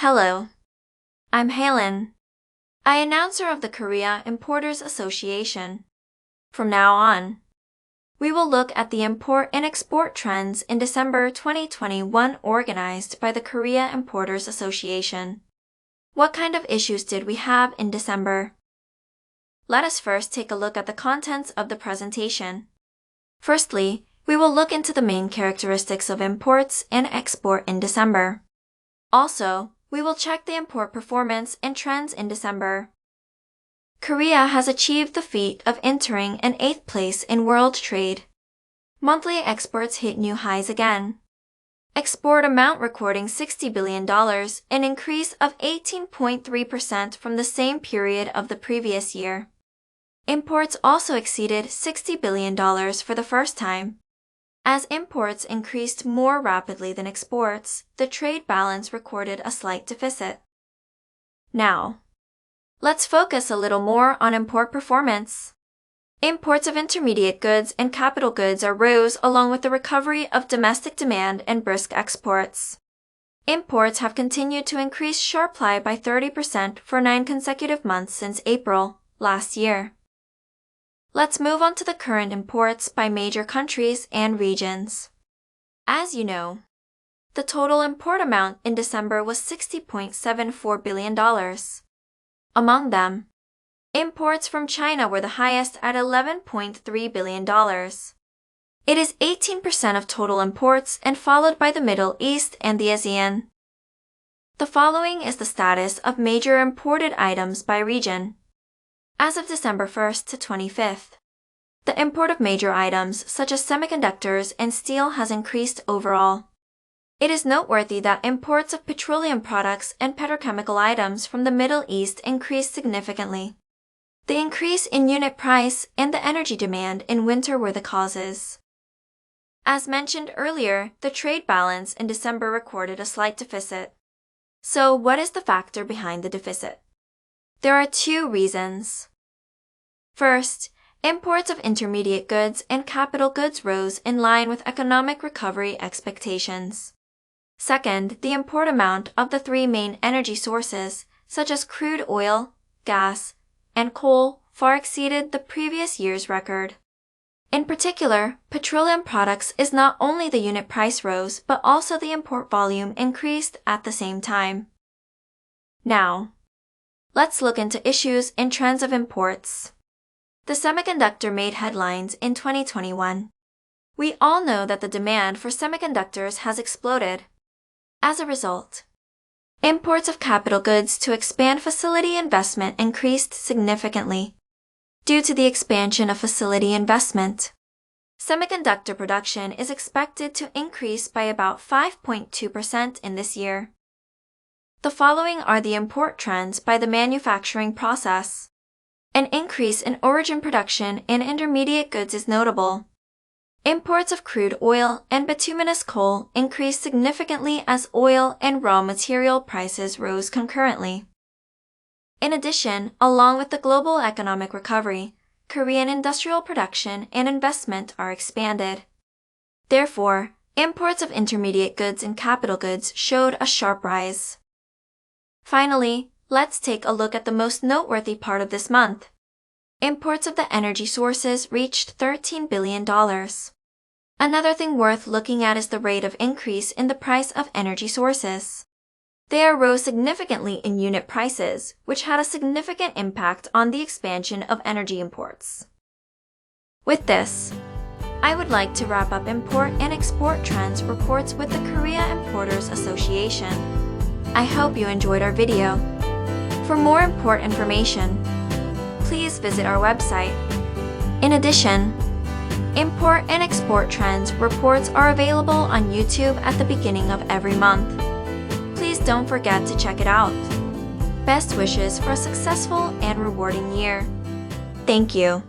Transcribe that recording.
Hello, I'm Halen, announcer of the Korea Importers Association. From now on, we will look at the import and export trends in December 2021 organized by the Korea Importers Association. What kind of issues did we have in December? Let us first take a look at the contents of the presentation. Firstly, we will look into the main characteristics of imports and export in December. Also, we will check the import performance and trends in December. Korea has achieved the feat of entering an 8th place in world trade. Monthly exports hit new highs again. Export amount recording $60 billion, an increase of 18.3% from the same period of the previous year. Imports also exceeded $60 billion for the first time. As imports increased more rapidly than exports, the trade balance recorded a slight deficit. Now, let's focus a little more on import performance. Imports of intermediate goods and capital goods rose along with the recovery of domestic demand and brisk exports. Imports have continued to increase sharply by 30% for 9 consecutive months since April last year. Let's move on to the current imports by major countries and regions. As you know, the total import amount in December was $60.74 billion. Among them, imports from China were the highest at $11.3 billion. It is 18% of total imports and followed by the Middle East and the ASEAN. The following is the status of major imported items by region. As of December 1st to 25th, the import of major items such as semiconductors and steel has increased overall. It is noteworthy that imports of petroleum products and petrochemical items from the Middle East increased significantly. The increase in unit price and the energy demand in winter were the causes. As mentioned earlier, the trade balance in December recorded a slight deficit. So, what is the factor behind the deficit? There are 2 reasons. First, imports of intermediate goods and capital goods rose in line with economic recovery expectations. Second, the import amount of the 3 main energy sources, such as crude oil, gas, and coal, far exceeded the previous year's record. In particular, petroleum products is not only the unit price rose, but also the import volume increased at the same time. Now, let's look into issues and trends of imports. The semiconductor made headlines in 2021. We all know that the demand for semiconductors has exploded. As a result, imports of capital goods to expand facility investment increased significantly. Due to the expansion of facility investment, semiconductor production is expected to increase by about 5.2% in this year. The following are the import trends by the manufacturing process. An increase in origin production in intermediate goods is notable. Imports of crude oil and bituminous coal increased significantly as oil and raw material prices rose concurrently. In addition, along with the global economic recovery, Korean industrial production and investment are expanded. Therefore, imports of intermediate goods and capital goods showed a sharp rise. Finally, let's take a look at the most noteworthy part of this month. Imports of the energy sources reached $13 billion. Another thing worth looking at is the rate of increase in the price of energy sources. They rose significantly in unit prices, which had a significant impact on the expansion of energy imports. With this, I would like to wrap up import and export trends reports with the Korea Importers Association. I hope you enjoyed our video. For more import information, please visit our website. In addition, import and export trends reports are available on YouTube at the beginning of every month. Please don't forget to check it out. Best wishes for a successful and rewarding year. Thank you.